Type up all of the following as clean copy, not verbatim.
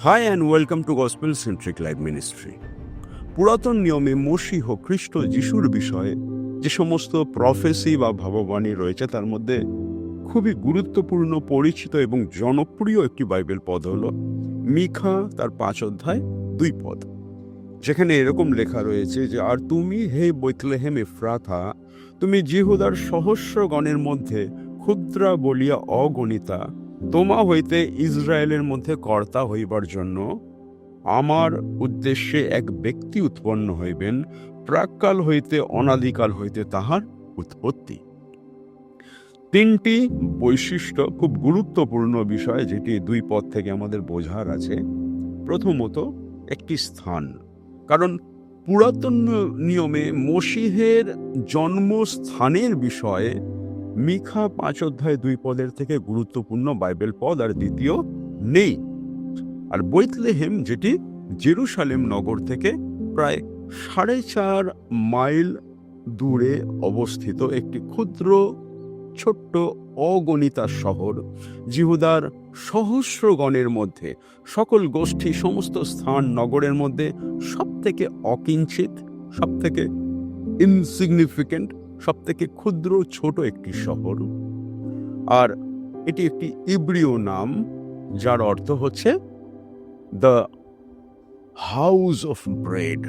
High and welcome to Gospel Centric Life Ministry. পুরাতন নিয়মে মসীহ খ্রিস্ট যিশুর বিষয়ে যে সমস্ত প্রফেসি বা ভাববাণী রয়েছে তার মধ্যে খুবই গুরুত্বপূর্ণ, পরিচিত এবং জনপ্রিয় একটি বাইবেল পদ হল মিখা তার 5 অধ্যায় 2 পদ, যেখানে এরকম লেখা রয়েছে যে, আর তুমি হে বেথলেহেম এফ্রাথা, তুমি জিহুদার সহস্রগণের মধ্যে ক্ষুদ্রা বলিয়া অগণিতা, তোমা হইতে ইসরায়েলের মধ্যে কর্তা হইবার জন্য আমার উদ্দেশ্যে এক ব্যক্তি উৎপন্ন হইবেন, প্রাক্কাল হইতে অনাদিকাল হইতে তাহার উৎপত্তি। 3টি বৈশিষ্ট্য খুব গুরুত্বপূর্ণ বিষয়, যেটি 2 পদ থেকে আমাদের বোঝার আছে। প্রথমত, একটি স্থান, কারণ পুরাতন নিয়মে মসীহের জন্মস্থানের বিষয়ে মিখা 5 অধ্যায় 2 পদের থেকে গুরুত্বপূর্ণ বাইবেল পদ আর দ্বিতীয় নেই। আর বেথলেহেম, যেটি জেরুসালেম নগর থেকে প্রায় 4.5 মাইল দূরে অবস্থিত একটি ক্ষুদ্র ছোট্ট অগণিতা শহর, জিহুদার সহস্রগণের মধ্যে, সকল গোষ্ঠী, সমস্ত স্থান, নগরের মধ্যে সব থেকে অকিঞ্চিত, সব থেকে ইনসিগনিফিকেন্ট, সব থেকে ক্ষুদ্র ছোট একটি শহর। আর এটি একটি ইব্রিয় নাম, যার অর্থ হচ্ছে দ্য হাউস অফ ব্রেড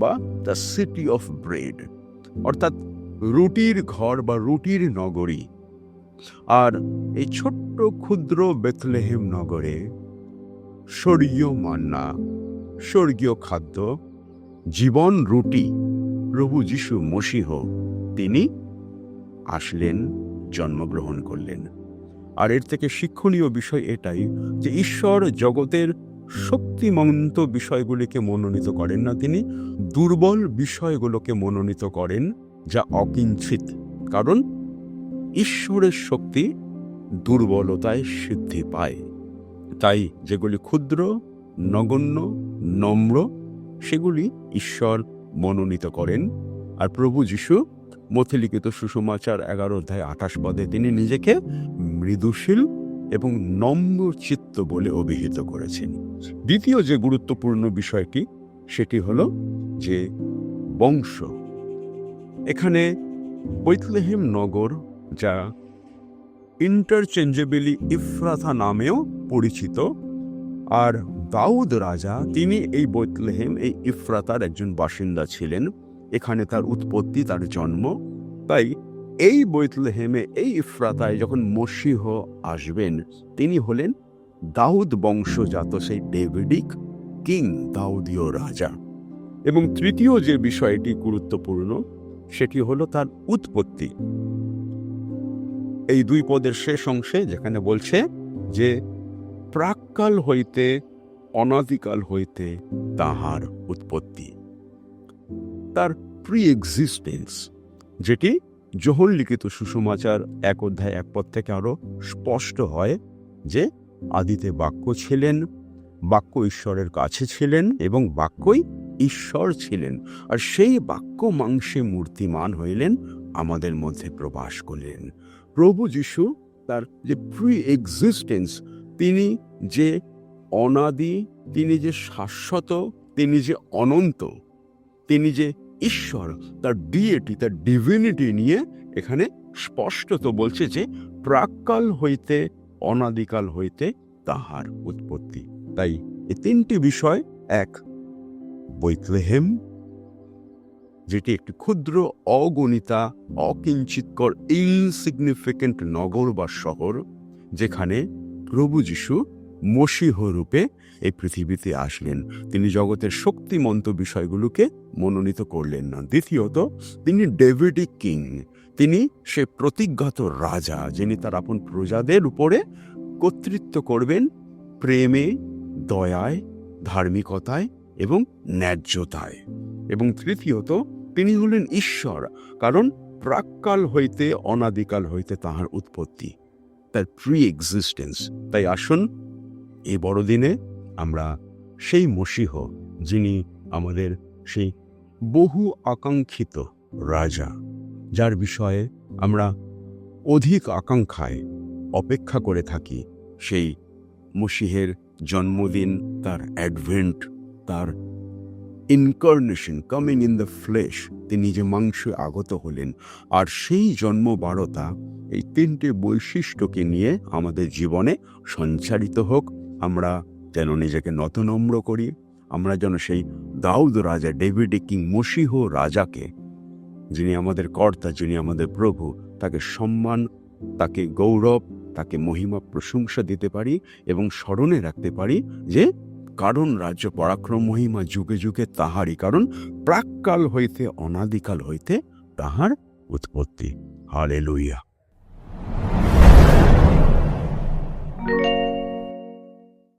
বা দ্য সিটি অফ ব্রেড, অর্থাৎ রুটির ঘর বা রুটির নগরী। আর এই ছোট্ট ক্ষুদ্র বেথলেহেম নগরে স্বর্গীয় মান্না, স্বর্গীয় খাদ্য, জীবন রুটি প্রভু যিশু মসীহ তিনি আসলেন, জন্মগ্রহণ করলেন। আর এর থেকে শিক্ষণীয় বিষয় এটাই যে ঈশ্বর জগতের শক্তিমন্ত বিষয়গুলিকে মনোনীত করেন না, তিনি দুর্বল বিষয়গুলোকে মনোনীত করেন, যা অকিঞ্চিত। কারণ ঈশ্বরের শক্তি দুর্বলতায় সিদ্ধি পায়। তাই যেগুলি ক্ষুদ্র, নগণ্য, নম্র, সেগুলি ঈশ্বর মনোনীত করেন। আর প্রভু যিশু মথিলিখিত সুসমাচার 11 অধ্যায় 28 পদে তিনি নিজেকে মৃদুশীল এবং নম্র চিত্ত বলে অভিহিত করেছেন। দ্বিতীয় যে গুরুত্বপূর্ণ বিষয়টি, সেটি হল যে বংশ। এখানে বেথলেহেম নগর, যা ইন্টারচেঞ্জেবলি ইফ্রাথা নামেও পরিচিত, আর দাউদ রাজা তিনি এই বেথলেহেম, এই ইফ্রাতার একজন বাসিন্দা ছিলেন। এখানে তার উৎপত্তি, তার জন্ম। তাই এই বেথলেহেমে, এই ইফ্রাতায় যখন মসীহ আসবেন, তিনি হলেন দাউদ বংশজাত, সেই ডেভিডিক কিং, দাউদীয় রাজা। এবং তৃতীয় যে বিষয়টি গুরুত্বপূর্ণ, সেটি হলো তার উৎপত্তি। এই 2 পদের শেষ অংশে যেখানে বলছে যে প্রাক্কাল হইতে অনাদিকাল হইতে তাহার উৎপত্তি, তার প্রি এক্সিস্টেন্স, যেটি যোহন লিখিত সুসমাচার 1 অধ্যায় 1 পদ থেকে আরো স্পষ্ট হয় যে আদিতে বাক্য ছিলেন, বাক্য ঈশ্বরের কাছে ছিলেন এবং বাক্যই ঈশ্বর ছিলেন, আর সেই বাক্য মাংসে মূর্তিমান হইলেন, আমাদের মধ্যে প্রবাস করলেন। প্রভু যিশু তার যে প্রি এক্সিস্টেন্স, তিনি যে অনাদি, তিনি যে শাশ্বত, তিনি যে অনন্ত, তিনি যে ঈশ্বর, তার ডিএটি, তার ডিভিনিটি নিয়ে এখানে স্পষ্টত বলছে যে প্রাক্কাল হইতে অনাদিকাল হইতে তাহার উৎপত্তি। তাই এই 3টি বিষয়, এক, বেথলেহেম, যেটি একটি ক্ষুদ্র, অগণিতা, অকিঞ্চিতকর, ইনসিগনিফিকেন্ট নগর বা শহর, যেখানে প্রভু যিশু মসীহ রূপে এই পৃথিবীতে আসলেন। তিনি জগতের শক্তিমন্ত বিষয়গুলোকে মনোনীত করলেন না। দ্বিতীয়ত, তিনি ডেভিডিক কিং, তিনি সে প্রতিজ্ঞাত রাজা, যিনি তার আপন প্রজাদের উপরে কর্তৃত্ব করবেন প্রেমে, দয়ায়, ধার্মিকতায় এবং ন্যায্যতায়। এবং তৃতীয়ত, তিনি হলেন ঈশ্বর, কারণ প্রাক্কাল হইতে অনাদিকাল হইতে তাহার উৎপত্তি, তার প্রি এক্সিস্টেন্স। তাই আসুন এই বড়দিনে আমরা সেই মসীহ, যিনি আমাদের সেই বহু আকাঙ্ক্ষিত রাজা, যার বিষয়ে আমরা অধিক আকাঙ্ক্ষায় অপেক্ষা করে থাকি, সেই মসীহের জন্মদিন, তার অ্যাডভেন্ট, তার incarnation, coming in the flash, তিনি যে মাংসে আগত হলেন, আর সেই জন্মবারতা, এই তিনটে বৈশিষ্ট্যকে নিয়ে আমাদের জীবনে সঞ্চারিত হোক। আমরা যেন নিজেকে নতনম্র করি, আমরা যেন সেই দাউদ রাজা, ডেভিড কিং মশীহ রাজাকে, যিনি আমাদের কর্তা, যিনি আমাদের প্রভু, তাকে সম্মান, তাকে গৌরব, তাকে মহিমা প্রশংসা দিতে পারি এবং স্মরণে রাখতে পারি যে কারণ রাজ্য পরাক্রম মহিমা যুগে যুগে তাহারই, কারণ প্রাক্কাল হইতে অনাদিকাল হইতে তাহার উৎপত্তি। হালেলুয়া।